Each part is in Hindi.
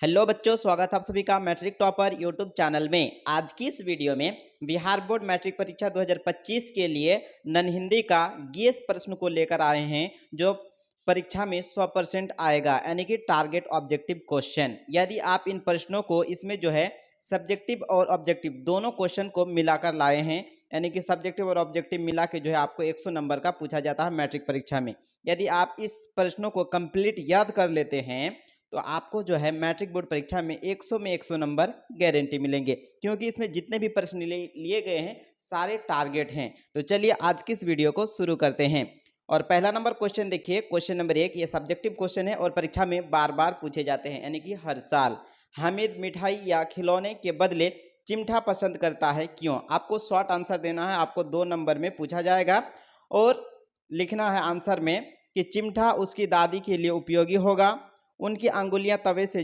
हेलो बच्चों, स्वागत है आप सभी का मैट्रिक टॉपर यूट्यूब चैनल में। आज की इस वीडियो में बिहार बोर्ड मैट्रिक परीक्षा 2025 के लिए नन हिंदी का गेस प्रश्न को लेकर आए हैं, जो परीक्षा में 100% आएगा, यानी कि टारगेट ऑब्जेक्टिव क्वेश्चन। यदि आप इन प्रश्नों को इसमें जो है सब्जेक्टिव और ऑब्जेक्टिव दोनों क्वेश्चन को मिलाकर लाए हैं, यानी कि सब्जेक्टिव और ऑब्जेक्टिव मिला के जो है आपको 100 नंबर का पूछा जाता है मैट्रिक परीक्षा में। यदि आप इस प्रश्नों को कंप्लीट याद कर लेते हैं तो आपको जो है मैट्रिक बोर्ड परीक्षा में 100 में 100 नंबर गारंटी मिलेंगे, क्योंकि इसमें जितने भी प्रश्न लिए गए हैं सारे टारगेट हैं। तो चलिए आज की इस वीडियो को शुरू करते हैं। और पहला नंबर क्वेश्चन देखिए, क्वेश्चन नंबर 1, ये सब्जेक्टिव क्वेश्चन है और परीक्षा में बार बार पूछे जाते हैं, यानी कि हर साल। हामिद मिठाई या खिलौने के बदले चिमटा पसंद करता है, क्यों? आपको शॉर्ट आंसर देना है, आपको 2 नंबर में पूछा जाएगा और लिखना है आंसर में कि चिमटा उसकी दादी के लिए उपयोगी होगा, उनकी अंगुलियां तवे से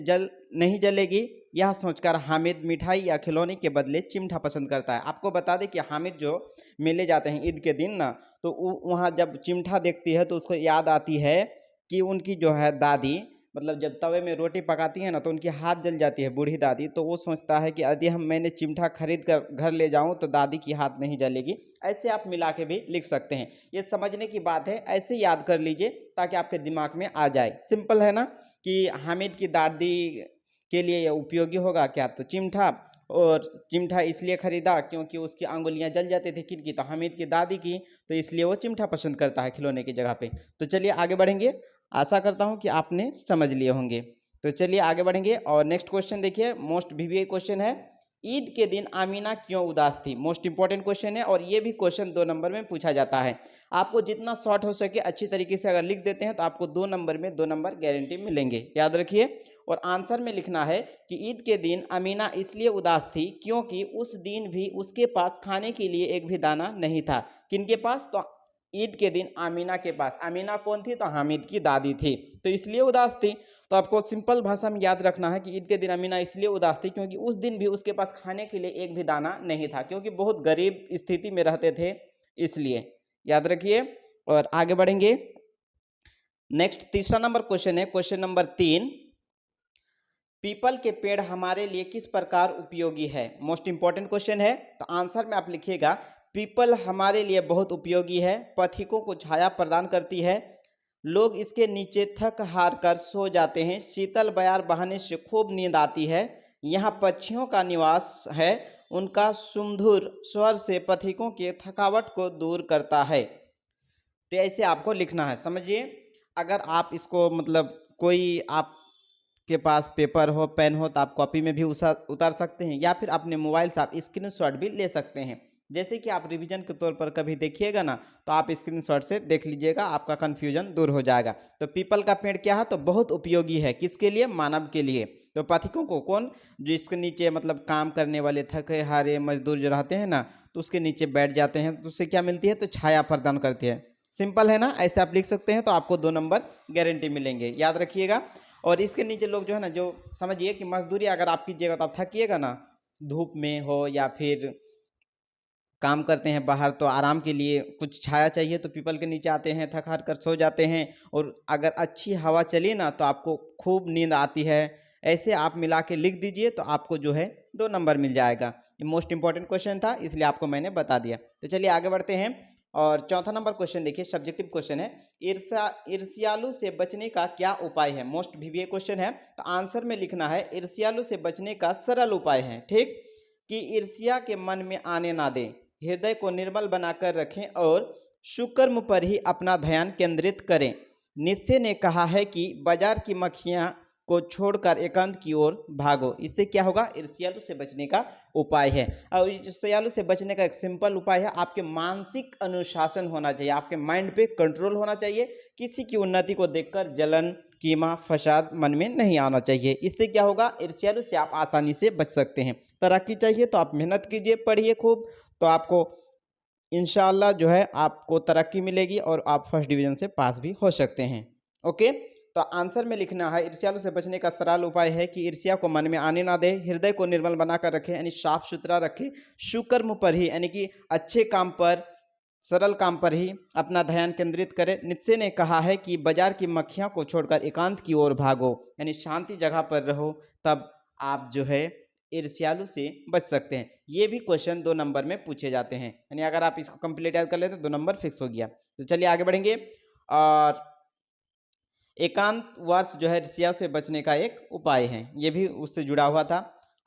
नहीं जलेगी, यह सोचकर हामिद मिठाई या खिलौने के बदले चिमटा पसंद करता है। आपको बता दें कि हामिद जो मेले जाते हैं ईद के दिन ना, तो वहाँ जब चिमटा देखती है तो उसको याद आती है कि उनकी जो है दादी, मतलब जब तवे में रोटी पकाती है ना तो उनकी हाथ जल जाती है, बूढ़ी दादी। तो वो सोचता है कि यदि मैंने चिमटा खरीद कर घर ले जाऊं तो दादी की हाथ नहीं जलेगी। ऐसे आप मिला के भी लिख सकते हैं, ये समझने की बात है, ऐसे याद कर लीजिए ताकि आपके दिमाग में आ जाए। सिंपल है ना कि हामिद की दादी के लिए यह उपयोगी होगा क्या? तो चिमटा, और चिमटा इसलिए खरीदा क्योंकि उसकी अंगुलियां जल जाती थी किनकी? तो हामिद की दादी की। तो इसलिए वो चिमटा पसंद करता है खिलौने की जगह पे। तो चलिए आगे बढ़ेंगे, आशा करता हूं कि आपने समझ लिए होंगे। तो चलिए आगे बढ़ेंगे और नेक्स्ट क्वेश्चन देखिए, मोस्ट वीवीआई क्वेश्चन है। ईद के दिन आमीना क्यों उदास थी? मोस्ट इंपॉर्टेंट क्वेश्चन है और ये भी क्वेश्चन 2 नंबर में पूछा जाता है। आपको जितना शॉर्ट हो सके अच्छी तरीके से अगर लिख देते हैं तो आपको 2 नंबर में 2 नंबर गारंटी मिलेंगे, याद रखिए। और आंसर में लिखना है कि ईद के दिन अमीना इसलिए उदास थी क्योंकि उस दिन भी उसके पास खाने के लिए एक भी दाना नहीं था। किनके पास? तो ईद के दिन आमीना के पास। आमीना कौन थी? तो हामिद की दादी थी, तो इसलिए उदास थी। तो आपको सिंपल भाषा में याद रखना है कि ईद के दिन अमीना इसलिए उदास थी क्योंकि उस दिन भी उसके पास खाने के लिए एक भी दाना नहीं था, क्योंकि बहुत गरीब स्थिति में रहते थे, इसलिए याद रखिए। और आगे बढ़ेंगे, नेक्स्ट तीसरा नंबर क्वेश्चन है, क्वेश्चन नंबर 3, पीपल के पेड़ हमारे लिए किस प्रकार उपयोगी है? मोस्ट इंपॉर्टेंट क्वेश्चन है। तो आंसर में आप लिखिएगा, पीपल हमारे लिए बहुत उपयोगी है, पथिकों को छाया प्रदान करती है, लोग इसके नीचे थक हार कर सो जाते हैं, शीतल बयार बहाने से खूब नींद आती है, यहाँ पक्षियों का निवास है, उनका सुमधुर स्वर से पथिकों के थकावट को दूर करता है। तो ऐसे आपको लिखना है, समझिए। अगर आप इसको मतलब कोई आपके पास पेपर हो, पेन हो, तो आप कॉपी में भी उतार सकते हैं, या फिर अपने मोबाइल से आप स्क्रीनशॉट भी ले सकते हैं। जैसे कि आप रिवीजन के तौर पर कभी देखिएगा ना, तो आप स्क्रीनशॉट से देख लीजिएगा, आपका कन्फ्यूजन दूर हो जाएगा। तो पीपल का पेड़ क्या है? तो बहुत उपयोगी है, किसके लिए? मानव के लिए। तो पथिकों को कौन? जो इसके नीचे मतलब काम करने वाले थके हारे मजदूर जो रहते हैं ना, तो उसके नीचे बैठ जाते हैं, तो उससे क्या मिलती है? तो छाया प्रदान करती है। सिंपल है ना, ऐसे आप लिख सकते हैं, तो आपको 2 नंबर गारंटी मिलेंगे, याद रखिएगा। और इसके नीचे लोग जो है ना, जो समझिए कि मजदूरी अगर आप कीजिएगा तो आप थकिएगा ना, धूप में हो या फिर काम करते हैं बाहर, तो आराम के लिए कुछ छाया चाहिए, तो पीपल के नीचे आते हैं, थक हार कर सो जाते हैं, और अगर अच्छी हवा चली ना तो आपको खूब नींद आती है। ऐसे आप मिला के लिख दीजिए तो आपको जो है 2 नंबर मिल जाएगा। ये मोस्ट इंपॉर्टेंट क्वेश्चन था, इसलिए आपको मैंने बता दिया। तो चलिए आगे बढ़ते हैं और चौथा नंबर क्वेश्चन देखिए, सब्जेक्टिव क्वेश्चन है। ईर्ष्यालु से बचने का क्या उपाय है? मोस्ट वीवीआई क्वेश्चन है। तो आंसर में लिखना है, ईर्ष्यालु से बचने का सरल उपाय है, ठीक, कि ईर्ष्या के मन में आने ना दें, हृदय को निर्मल बनाकर रखें और सुकर्म पर ही अपना ध्यान केंद्रित करें। नित्शे ने कहा है कि बाजार की मक्खियां को छोड़कर एकांत की ओर भागो। इससे क्या होगा? ईर्ष्यालु से बचने का उपाय है। और ईर्ष्यालु से बचने का एक सिंपल उपाय है, आपके मानसिक अनुशासन होना चाहिए, आपके माइंड पे कंट्रोल होना चाहिए। किसी की उन्नति को देखकर जलन, कीमा, फसाद मन में नहीं आना चाहिए। इससे क्या होगा? ईर्ष्यालु से आप आसानी से बच सकते हैं। तरक्की चाहिए तो आप मेहनत कीजिए, पढ़िए खूब, तो आपको इंशाअल्लाह जो है आपको तरक्की मिलेगी और आप फर्स्ट डिवीजन से पास भी हो सकते हैं। ओके, तो आंसर में लिखना है, ईर्ष्यालु से बचने का सरल उपाय है कि ईर्ष्या को मन में आने ना दे, हृदय को निर्मल बनाकर रखे, यानी साफ सुथरा रखे, सुकर्म पर ही, यानी कि अच्छे काम पर सरल काम पर ही अपना ध्यान केंद्रित करें। नीत्शे ने कहा है कि बाजार की मक्खियों को छोड़कर एकांत की ओर भागो, यानी शांति जगह पर रहो, तब आप जो है ईर्ष्यालु से बच सकते हैं। ये भी क्वेश्चन 2 नंबर में पूछे जाते हैं, यानी अगर आप इसको कंप्लीट याद कर लेते तो 2 नंबर फिक्स हो गया। तो चलिए आगे बढ़ेंगे। और एकांत वर्ष जो है ईर्ष्या से बचने का एक उपाय है, ये भी उससे जुड़ा हुआ था।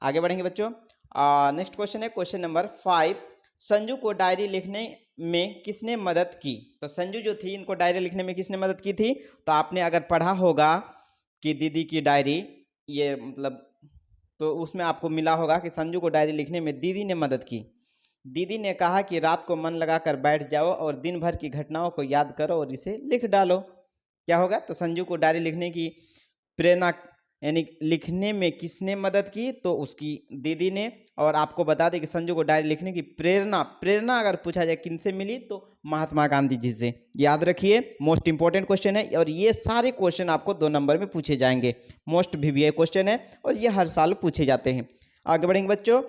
आगे बढ़ेंगे बच्चों। नेक्स्ट क्वेश्चन है क्वेश्चन नंबर 5। संजू को डायरी लिखने में किसने मदद की? तो संजू जो थी, इनको डायरी लिखने में किसने मदद की थी? तो आपने अगर पढ़ा होगा कि दीदी की डायरी, ये मतलब, तो उसमें आपको मिला होगा कि संजू को डायरी लिखने में दीदी ने मदद की। दीदी ने कहा कि रात को मन लगाकर बैठ जाओ और दिन भर की घटनाओं को याद करो और इसे लिख डालो। क्या होगा? तो संजू को डायरी लिखने की प्रेरणा, यानी लिखने में किसने मदद की? तो उसकी दीदी ने। और आपको बता दें कि संजू को डायरी लिखने की प्रेरणा अगर पूछा जाए किनसे मिली, तो महात्मा गांधी जी से। याद रखिए, मोस्ट इंपॉर्टेंट क्वेश्चन है और ये सारे क्वेश्चन आपको 2 नंबर में पूछे जाएंगे। मोस्ट VBA क्वेश्चन है और ये हर साल पूछे जाते हैं। आगे बढ़ेंगे बच्चों।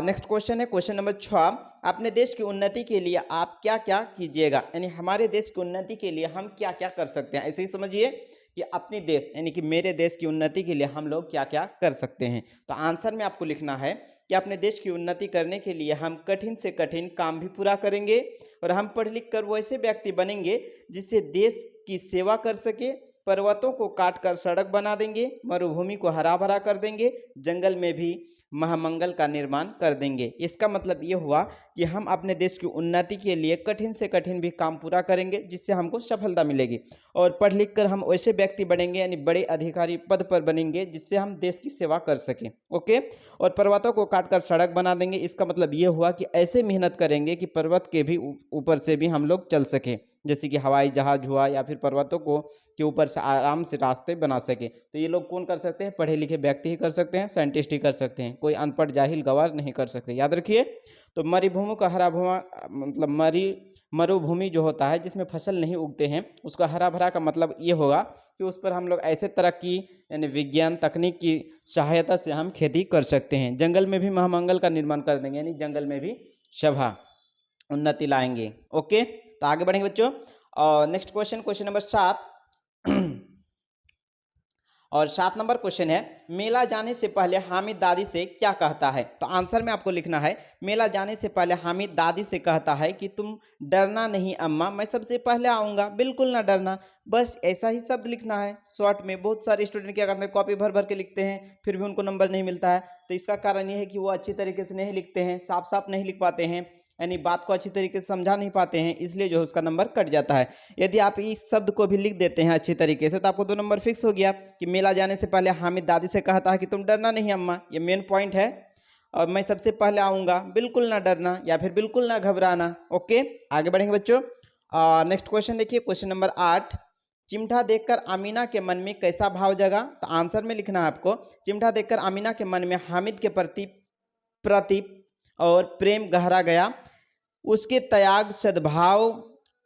नेक्स्ट क्वेश्चन है क्वेश्चन नंबर 6। अपने देश की उन्नति के लिए आप क्या क्या कीजिएगा? यानी हमारे देश की उन्नति के लिए हम क्या क्या कर सकते हैं, ऐसे ही समझिए कि अपनी देश, यानी कि मेरे देश की उन्नति के लिए हम लोग क्या क्या कर सकते हैं। तो आंसर में आपको लिखना है कि अपने देश की उन्नति करने के लिए हम कठिन से कठिन काम भी पूरा करेंगे और हम पढ़ लिख कर वैसे व्यक्ति बनेंगे जिससे देश की सेवा कर सके। पर्वतों को काट कर सड़क बना देंगे, मरुभूमि को हरा भरा कर देंगे, जंगल में भी महामंगल का निर्माण कर देंगे। इसका मतलब ये हुआ कि हम अपने देश की उन्नति के लिए कठिन से कठिन भी काम पूरा करेंगे जिससे हमको सफलता मिलेगी, और पढ़ लिख कर हम वैसे व्यक्ति बनेंगे, यानी बड़े अधिकारी पद पर बनेंगे जिससे हम देश की सेवा कर सकें। ओके। और पर्वतों को काट कर सड़क बना देंगे, इसका मतलब ये हुआ कि ऐसे मेहनत करेंगे कि पर्वत के भी ऊपर से भी हम लोग चल सकें, जैसे कि हवाई जहाज हुआ या फिर पर्वतों को के ऊपर से आराम से रास्ते बना सके। तो ये लोग कौन कर सकते हैं? पढ़े लिखे व्यक्ति ही कर सकते हैं, साइंटिस्ट ही कर सकते हैं, कोई अनपढ़ जाहिल गवार नहीं कर सकते। याद रखिए। तो मरुभूमि का हरा भरा, मतलब मरुभूमि जो होता है जिसमें फसल नहीं उगते हैं, उसका हरा भरा का मतलब ये होगा कि उस पर हम लोग ऐसे तरक्की, यानी विज्ञान तकनीक की सहायता से हम खेती कर सकते हैं। जंगल में भी महामंगल का निर्माण कर देंगे, यानी जंगल में भी सभा उन्नति लाएंगे। ओके। तो आगे बढ़ेंगे बच्चों। और नेक्स्ट क्वेश्चन, क्वेश्चन नंबर 7। और 7 नंबर क्वेश्चन है, मेला जाने से पहले हामिद दादी से क्या कहता है? तो आंसर में आपको लिखना है, मेला जाने से पहले हामिद दादी से कहता है कि तुम डरना नहीं अम्मा, मैं सबसे पहले आऊँगा, बिल्कुल ना डरना। बस ऐसा ही शब्द लिखना है शॉर्ट में। बहुत सारे स्टूडेंट क्या करते हैं, कॉपी भर भर के लिखते हैं, फिर भी उनको नंबर नहीं मिलता है। तो इसका कारण ये है कि वो अच्छी तरीके से नहीं लिखते हैं, साफ साफ नहीं लिख पाते हैं, यानी बात को अच्छी तरीके से समझा नहीं पाते हैं, इसलिए जो है उसका नंबर कट जाता है। यदि आप इस शब्द को भी लिख देते हैं अच्छी तरीके से तो आपको 2 नंबर फिक्स हो गया कि मेला जाने से पहले हामिद दादी से कहता है कि तुम डरना नहीं अम्मा, ये मेन पॉइंट है। और मैं सबसे पहले आऊँगा, बिल्कुल ना डरना या फिर बिल्कुल ना घबराना। ओके। आगे बढ़ेंगे बच्चों। नेक्स्ट क्वेश्चन देखिए, क्वेश्चन नंबर 8। चिमटा देखकर आमीना के मन में कैसा भाव जगा? तो आंसर में लिखना है आपको, चिमटा देखकर आमीना के मन में हामिद के प्रति और प्रेम गहरा गया, उसके त्याग, सद्भाव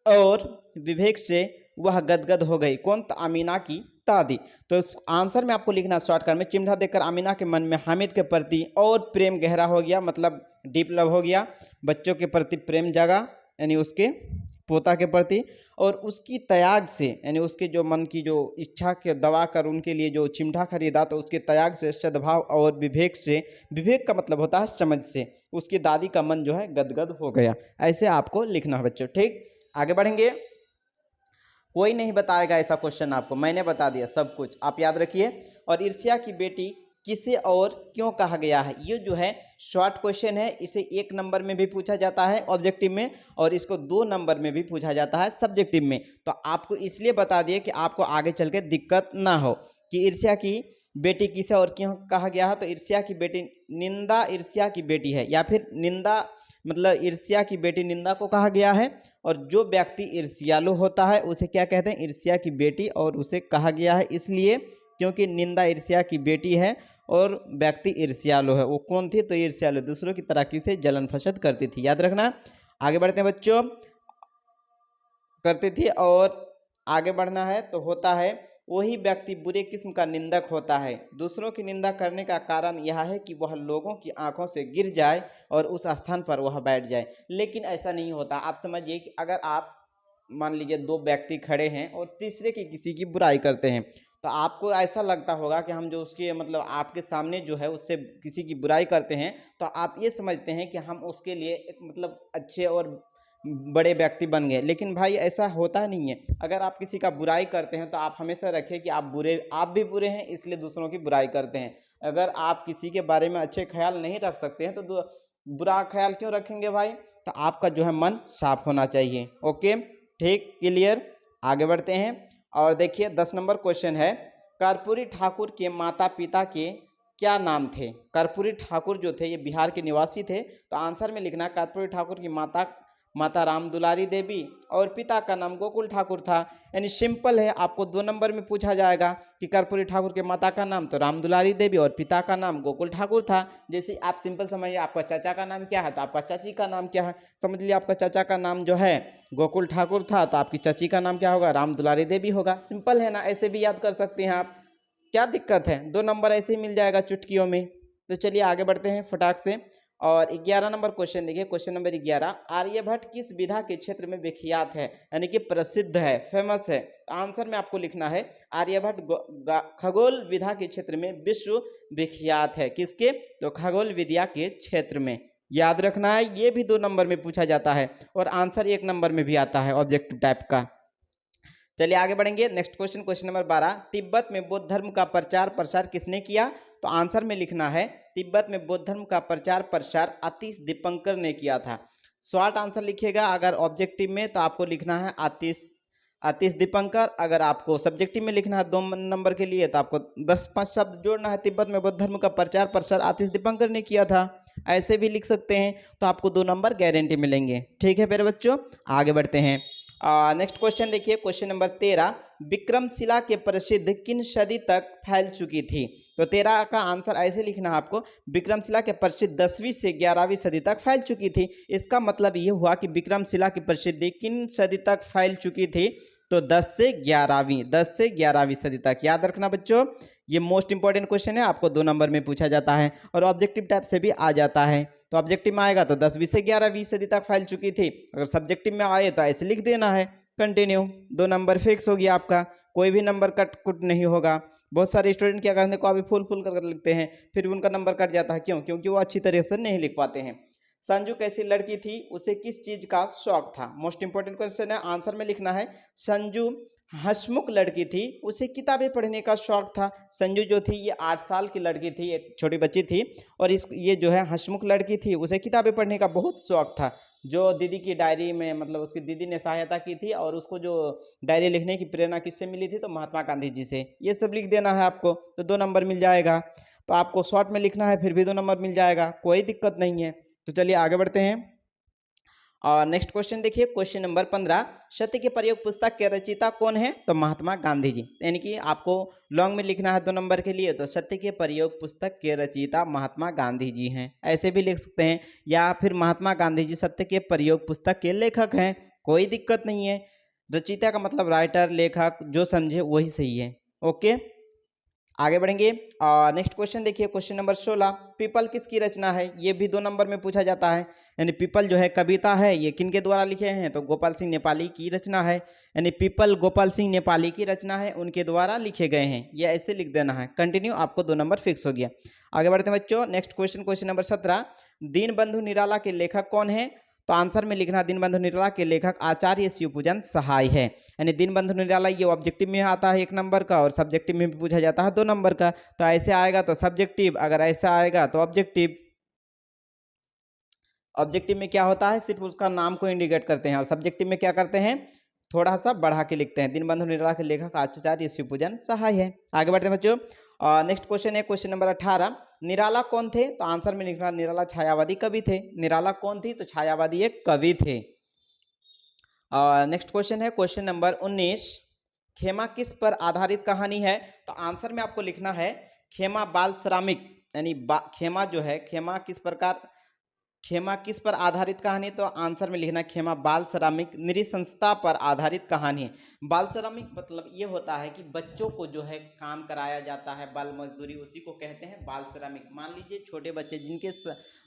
और विवेक से वह गदगद हो गई। कौन? तो आमीना की दादी। तो आंसर में आपको लिखना शॉर्टकट में, चिमटा देखकर आमीना के मन में हामिद के प्रति और प्रेम गहरा हो गया, मतलब डीप लव हो गया, बच्चों के प्रति प्रेम जगा, यानी उसके पोता के प्रति, और उसकी त्याग से, यानी उसके जो मन की जो इच्छा के दबा कर उनके लिए जो चिमटा खरीदा, तो उसके त्याग से, सद्भाव और विवेक से, विवेक का मतलब होता है समझ से, उसकी दादी का मन जो है गदगद हो गया। ऐसे आपको लिखना है बच्चों। ठीक। आगे बढ़ेंगे। कोई नहीं बताएगा ऐसा क्वेश्चन आपको, मैंने बता दिया सब कुछ, आप याद रखिए। और ईर्ष्या की बेटी किसे और क्यों कहा गया है? ये जो है शॉर्ट क्वेश्चन है, इसे 1 नंबर में भी पूछा जाता है ऑब्जेक्टिव में, और इसको 2 नंबर में भी पूछा जाता है सब्जेक्टिव में। तो आपको इसलिए बता दिए कि आपको आगे चल के दिक्कत ना हो कि ईर्ष्या की बेटी किसे और क्यों कहा गया है। तो ईर्ष्या की बेटी निंदा ईर्ष्या की बेटी है, या फिर निंदा मतलब ईर्ष्या की बेटी निंदा को कहा गया है, और जो व्यक्ति ईर्ष्यालु होता है उसे क्या कहते हैं? ईर्ष्या की बेटी, और उसे कहा गया है इसलिए क्योंकि निंदा ईर्ष्या की बेटी है और व्यक्ति ईर्ष्यालु है। वो कौन थी? तो ईर्ष्यालु, दूसरों की तरक्की से जलन फसद करती थी। याद रखना। आगे बढ़ते हैं बच्चों। करती थी, और आगे बढ़ना है तो होता है वही व्यक्ति बुरे किस्म का निंदक होता है। दूसरों की निंदा करने का कारण यह है कि वह लोगों की आंखों से गिर जाए और उस स्थान पर वह बैठ जाए। लेकिन ऐसा नहीं होता। आप समझिए कि अगर आप मान लीजिए दो व्यक्ति खड़े हैं और तीसरे की किसी की बुराई करते हैं, तो आपको ऐसा लगता होगा कि हम जो उसके मतलब आपके सामने जो है उससे किसी की बुराई करते हैं, तो आप ये समझते हैं कि हम उसके लिए एक मतलब अच्छे और बड़े व्यक्ति बन गए। लेकिन भाई ऐसा होता नहीं है। अगर आप किसी का बुराई करते हैं तो आप हमेशा रखें कि आप भी बुरे हैं, इसलिए दूसरों की बुराई करते हैं। अगर आप किसी के बारे में अच्छे ख्याल नहीं रख सकते हैं तो बुरा ख्याल क्यों रखेंगे भाई? तो आपका जो है मन साफ होना चाहिए। ओके, ठीक, क्लियर। आगे बढ़ते हैं और देखिए 10 नंबर क्वेश्चन है, कर्पूरी ठाकुर के माता पिता के क्या नाम थे? कर्पूरी ठाकुर जो थे ये बिहार के निवासी थे। तो आंसर में लिखना कर्पूरी ठाकुर की माता माता राम दुलारी देवी और पिता का नाम गोकुल ठाकुर था। यानी सिंपल है, आपको 2 नंबर में पूछा जाएगा कि कर्पूरी ठाकुर के माता का नाम तो राम दुलारी देवी और पिता का नाम गोकुल ठाकुर था। जैसे आप सिंपल समझिए, आपका चाचा का नाम क्या है तो आपका चाची का नाम क्या है। समझ लिया, आपका चाचा का नाम जो है गोकुल ठाकुर था तो आपकी चाची का नाम क्या होगा? राम दुलारी देवी होगा। सिंपल है ना, ऐसे भी याद कर सकते हैं आप। क्या दिक्कत है? 2 नंबर ऐसे ही मिल जाएगा चुटकियों में। तो चलिए आगे बढ़ते हैं फटाक से। और 11 नंबर क्वेश्चन देखिए, क्वेश्चन नंबर 11, आर्यभट्ट किस विधा के क्षेत्र में विख्यात है, यानी कि प्रसिद्ध है, फेमस है? तो आंसर में आपको लिखना है आर्यभट्ट खगोल विधा के क्षेत्र में विश्व विख्यात है। किसके? तो खगोल विद्या के क्षेत्र में। याद रखना है, ये भी 2 नंबर में पूछा जाता है और आंसर 1 नंबर में भी आता है ऑब्जेक्टिव टाइप का। चलिए आगे बढ़ेंगे। Next question, question number 12, Tibet में बौद्ध धर्म का प्रचार प्रसार किसने किया? तो आंसर में लिखना है तिब्बत में बौद्ध धर्म का प्रचार प्रसार अतीश दीपंकर ने किया था। शॉर्ट आंसर लिखिएगा। अगर ऑब्जेक्टिव में तो आपको लिखना है आतिश आतिश दीपंकर। अगर आपको सब्जेक्टिव में लिखना है 2 नंबर के लिए तो आपको 10-5 शब्द जोड़ना है। तिब्बत में बौद्ध धर्म का प्रचार प्रसार आतिश दीपंकर ने किया था, ऐसे भी लिख सकते हैं। तो आपको 2 नंबर गारंटी मिलेंगे। ठीक है मेरे बच्चों, आगे बढ़ते हैं। नेक्स्ट क्वेश्चन देखिए, क्वेश्चन नंबर 13, विक्रमशिला के प्रसिद्ध किन सदी तक फैल चुकी थी? तो 13 का आंसर ऐसे लिखना है आपको, विक्रमशिला के प्रसिद्ध 10वीं से 11वीं सदी तक फैल चुकी थी। इसका मतलब ये हुआ कि विक्रमशिला की प्रसिद्धि किन सदी तक फैल चुकी थी? तो 10 से 11वीं सदी तक। याद रखना बच्चों, ये मोस्ट इंपॉर्टेंट क्वेश्चन है, आपको 2 नंबर में पूछा जाता है और ऑब्जेक्टिव टाइप से भी आ जाता है। तो ऑब्जेक्टिव में आएगा तो 10वीं से 11वीं सदी तक फैल चुकी थी। अगर सब्जेक्टिव में आए तो ऐसे लिख देना है, कंटिन्यू। 2 नंबर फिक्स हो गया आपका, कोई भी नंबर कट कुट नहीं होगा। बहुत सारे स्टूडेंट क्या करते हैं, कॉपी फुल फुल कर लिखते हैं, फिर उनका नंबर कट जाता है। क्यों? क्योंकि वो अच्छी तरह से नहीं लिख पाते हैं। संजू कैसी लड़की थी, उसे किस चीज का शौक था? मोस्ट इंपॉर्टेंट क्वेश्चन है, आंसर में लिखना है संजू हंसमुख लड़की थी, उसे किताबें पढ़ने का शौक था। संजू जो थी ये 8 साल की लड़की थी, एक छोटी बच्ची थी और ये जो है हंसमुख लड़की थी, उसे किताबें पढ़ने का बहुत शौक था। जो दीदी की डायरी में मतलब उसकी दीदी ने सहायता की थी और उसको जो डायरी लिखने की प्रेरणा किससे मिली थी? तो महात्मा गांधी जी से। ये सब लिख देना है आपको, तो 2 नंबर मिल जाएगा। तो आपको शॉर्ट में लिखना है, फिर भी 2 नंबर मिल जाएगा, कोई दिक्कत नहीं है। तो चलिए आगे बढ़ते हैं और नेक्स्ट क्वेश्चन देखिए, क्वेश्चन नंबर 15, सत्य के प्रयोग पुस्तक के रचयिता कौन है? तो महात्मा गांधी जी। यानी कि आपको लॉन्ग में लिखना है 2 नंबर के लिए, तो सत्य के प्रयोग पुस्तक के रचयिता महात्मा गांधी जी हैं, ऐसे भी लिख सकते हैं। या फिर महात्मा गांधी जी सत्य के प्रयोग पुस्तक के लेखक हैं, कोई दिक्कत नहीं है। रचयिता का मतलब राइटर, लेखक, जो समझे वही सही है। ओके, आगे बढ़ेंगे और नेक्स्ट क्वेश्चन देखिए, क्वेश्चन नंबर 16, पीपल किसकी रचना है? ये भी 2 नंबर में पूछा जाता है। यानी पीपल जो है कविता है, ये किनके द्वारा लिखे हैं? तो गोपाल सिंह नेपाली की रचना है। यानी पीपल गोपाल सिंह नेपाली की रचना है, उनके द्वारा लिखे गए हैं। ये ऐसे लिख देना है, कंटिन्यू, आपको 2 नंबर फिक्स हो गया। आगे बढ़ते हैं बच्चों, next question, question number 17, Deenbandhu Nirala के लेखक कौन है? तो आंसर में लिखना, दीनबंधु निराला के लेखक आचार्य शिवपूजन सहाय है। यानी दीनबंधु निराला ये ऑब्जेक्टिव में आता है 1 नंबर का और सब्जेक्टिव में भी पूछा जाता है 2 नंबर का। तो ऐसे आएगा तो सब्जेक्टिव, अगर ऐसा आएगा तो ऑब्जेक्टिव। ऑब्जेक्टिव में क्या होता है, सिर्फ उसका नाम को इंडिकेट करते हैं और सब्जेक्टिव में क्या करते हैं, थोड़ा सा बढ़ा के लिखते हैं। दीनबंधु निराला के लेखक आचार्य शिवपूजन सहाय है। आगे बढ़ते हैं बच्चों, नेक्स्ट क्वेश्चन है क्वेश्चन नंबर 18, निराला कौन थे? तो आंसर में लिखना, निराला छायावादी कवि थे। निराला कौन थी? तो छायावादी एक कवि थे। नेक्स्ट क्वेश्चन है क्वेश्चन नंबर 19, खेमा किस पर आधारित कहानी है? तो आंसर में आपको लिखना है खेमा बाल श्रमिक। यानी खेमा जो है, खेमा किस प्रकार खेमा किस पर आधारित कहानी है? तो आंसर में लिखना खेमा बाल श्रमिक निरीसंस्था पर आधारित कहानी है। बाल श्रमिक मतलब ये होता है कि बच्चों को जो है काम कराया जाता है, बाल मजदूरी, उसी को कहते हैं बाल श्रमिक। मान लीजिए छोटे बच्चे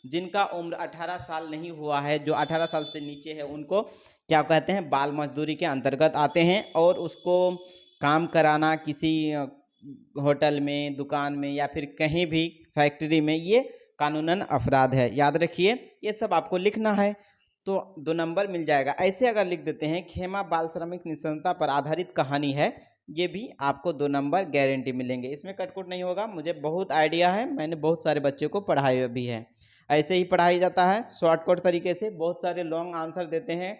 जिनका उम्र 18 साल नहीं हुआ है, जो 18 साल से नीचे है, उनको क्या कहते हैं? बाल मजदूरी के अंतर्गत आते हैं। और उसको काम कराना किसी होटल में, दुकान में या फिर कहीं भी फैक्ट्री में, ये कानूनन अपराध है। याद रखिए, ये सब आपको लिखना है तो 2 नंबर मिल जाएगा। ऐसे अगर लिख देते हैं खेमा बाल श्रमिक निःसंता पर आधारित कहानी है, ये भी आपको 2 नंबर गारंटी मिलेंगे। इसमें कटकुट नहीं होगा, मुझे बहुत आइडिया है, मैंने बहुत सारे बच्चों को पढ़ाया भी है। ऐसे ही पढ़ाया जाता है शॉर्टकट तरीके से। बहुत सारे लॉन्ग आंसर देते हैं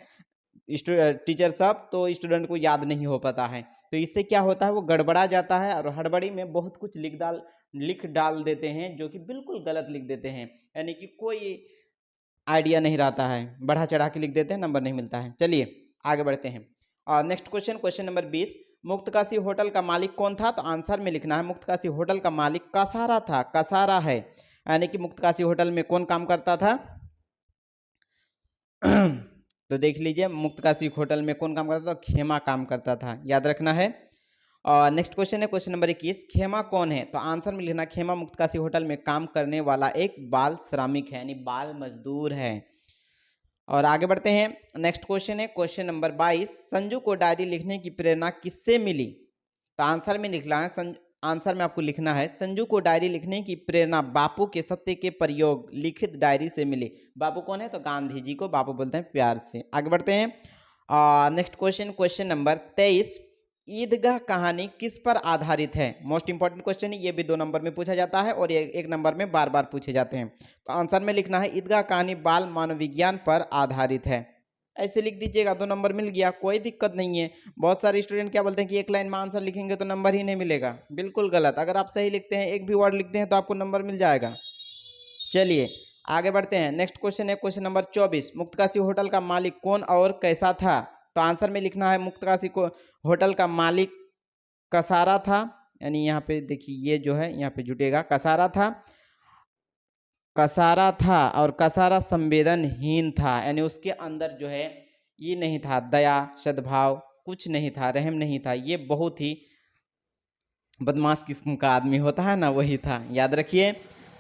टीचर साहब, तो स्टूडेंट को याद नहीं हो पाता है। तो इससे क्या होता है, वो गड़बड़ा जाता है और हड़बड़ी में बहुत कुछ लिख डाल देते हैं, जो कि बिल्कुल गलत लिख देते हैं, यानी कि कोई आइडिया नहीं रहता है, बढ़ा चढ़ा के लिख देते हैं, नंबर नहीं मिलता है। चलिए आगे बढ़ते हैं। और next question, question number 20, Muktakashi hotel का मालिक कौन था? तो आंसर में लिखना है मुक्तकाशी होटल का मालिक कसारा था। कसारा है, यानी कि मुक्तकाशी होटल में कौन काम करता था? तो देख लीजिए, मुक्तकाशी होटल में कौन काम करता था? खेमा काम करता था, याद रखना है। और नेक्स्ट क्वेश्चन है क्वेश्चन नंबर 21, खेमा कौन है? तो आंसर में लिखना खेमा मुक्तकाशी होटल में काम करने वाला एक बाल श्रमिक है, यानी बाल मजदूर है। और आगे बढ़ते हैं। नेक्स्ट क्वेश्चन है क्वेश्चन नंबर 22, संजू को डायरी लिखने की प्रेरणा किससे मिली? तो आंसर में लिखना है आंसर में आपको लिखना है संजू को डायरी लिखने की प्रेरणा बापू के सत्य के प्रयोग लिखित डायरी से मिली। बापू कौन है? तो गांधी जी को बापू बोलते हैं प्यार से। आगे बढ़ते हैं। नेक्स्ट क्वेश्चन, क्वेश्चन नंबर 23, ईदगाह कहानी किस पर आधारित है? मोस्ट इंपॉर्टेंट क्वेश्चन है, ये भी 2 नंबर में पूछा जाता है और ये 1 नंबर में बार बार पूछे जाते हैं। तो आंसर में लिखना है ईदगाह कहानी बाल मानवविज्ञान पर आधारित है। ऐसे लिख दीजिएगा, 2 नंबर मिल गया, कोई दिक्कत नहीं है। बहुत सारे स्टूडेंट क्या बोलते हैं कि 1 लाइन में आंसर लिखेंगे तो नंबर ही नहीं मिलेगा, बिल्कुल गलत। अगर आप सही लिखते हैं, एक भी वर्ड लिखते हैं, तो आपको नंबर मिल जाएगा। चलिए आगे बढ़ते हैं। नेक्स्ट क्वेश्चन है क्वेश्चन नंबर 24, मुक्तकाशी होटल का मालिक कौन और कैसा था? तो आंसर में लिखना है मुक्तकाशी को होटल का मालिक कसारा था, यानी यहाँ पे देखिए, ये जो है यहाँ पे जुटेगा, कसारा था। कसारा था और कसारा संवेदनहीन था, यानी उसके अंदर जो है ये नहीं था, दया सद्भाव कुछ नहीं था, रहम नहीं था, ये बहुत ही बदमाश किस्म का आदमी होता है ना, वही था, याद रखिए।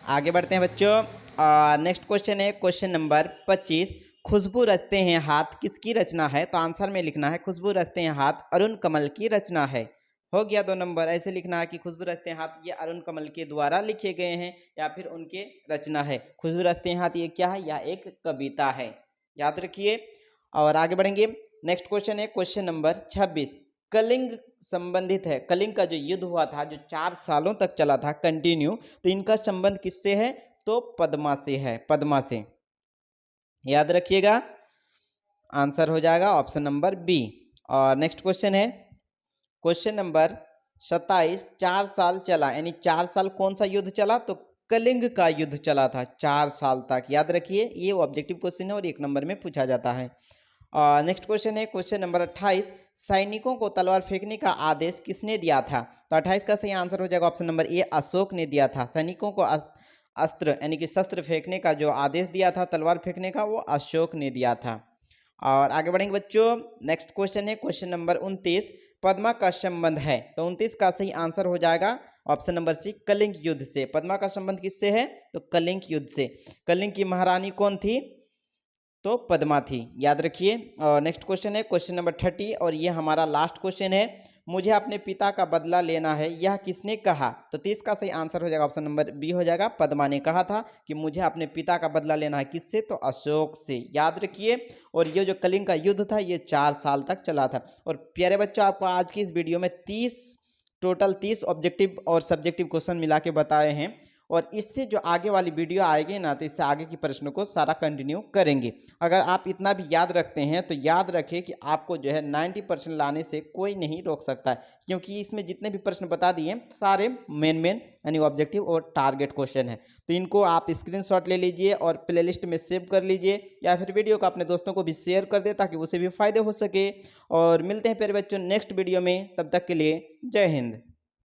आगे बढ़ते हैं बच्चों। नेक्स्ट क्वेश्चन है क्वेश्चन नंबर 25, खुशबू रचते हैं हाथ किसकी रचना है? तो आंसर में लिखना है खुशबू रचते हैं हाथ अरुण कमल की रचना है। हो गया 2 नंबर। ऐसे लिखना है कि खुशबू रचते हैं हाथ ये अरुण कमल के द्वारा लिखे गए हैं या फिर उनके रचना है। खुशबू रचते हैं हाथ ये क्या है? या एक कविता है, याद रखिए। और आगे बढ़ेंगे। नेक्स्ट क्वेश्चन है क्वेश्चन नंबर 26, कलिंग संबंधित है। कलिंग का जो युद्ध हुआ था, जो 4 सालों तक चला था कंटिन्यू, तो इनका संबंध किससे है? तो पद्मा से है, पद्मा से, याद रखिएगा। आंसर हो जाएगा ऑप्शन नंबर बी। और नेक्स्ट क्वेश्चन है क्वेश्चन नंबर 27, 4 साल चला, यानी 4 साल कौन सा युद्ध चला? तो कलिंग का युद्ध चला था 4 साल तक, याद रखिए। ये ऑब्जेक्टिव क्वेश्चन है और 1 नंबर में पूछा जाता है। नेक्स्ट क्वेश्चन है क्वेश्चन नंबर 28, सैनिकों को तलवार फेंकने का आदेश किसने दिया था? तो 28 का सही आंसर हो जाएगा ऑप्शन नंबर ए, अशोक ने दिया था। सैनिकों को अस्त्र यानी कि शस्त्र फेंकने का जो आदेश दिया था, तलवार फेंकने का, वो अशोक ने दिया था। और आगे बढ़ेंगे बच्चों। नेक्स्ट क्वेश्चन है क्वेश्चन नंबर 29, पद्मा का संबंध है। तो 29 का सही आंसर हो जाएगा ऑप्शन नंबर सी, कलिंग युद्ध से। पद्मा का संबंध किससे है? तो कलिंग युद्ध से। कलिंग की महारानी कौन थी? तो पद्मा थी, याद रखिए। और नेक्स्ट क्वेश्चन है क्वेश्चन नंबर 30 और ये हमारा लास्ट क्वेश्चन है, मुझे अपने पिता का बदला लेना है, यह किसने कहा? तो 30 का सही आंसर हो जाएगा ऑप्शन नंबर बी हो जाएगा, पद्मा ने कहा था कि मुझे अपने पिता का बदला लेना है। किससे? तो अशोक से, याद रखिए। और ये जो कलिंग का युद्ध था, ये 4 साल तक चला था। और प्यारे बच्चों, आपको आज की इस वीडियो में टोटल 30 ऑब्जेक्टिव और सब्जेक्टिव क्वेश्चन मिला के बताए हैं। और इससे जो आगे वाली वीडियो आएगी ना, तो इससे आगे की प्रश्नों को सारा कंटिन्यू करेंगे। अगर आप इतना भी याद रखते हैं तो याद रखिए कि आपको जो है 90% लाने से कोई नहीं रोक सकता है, क्योंकि इसमें जितने भी प्रश्न बता दिए सारे मेन यानी ऑब्जेक्टिव और टारगेट क्वेश्चन है। तो इनको आप स्क्रीनशॉट ले लीजिए और प्लेलिस्ट में सेव कर लीजिए, या फिर वीडियो को अपने दोस्तों को भी शेयर कर दे ताकि उसे भी फायदे हो सके। और मिलते हैं फिर बच्चों नेक्स्ट वीडियो में, तब तक के लिए जय हिंद।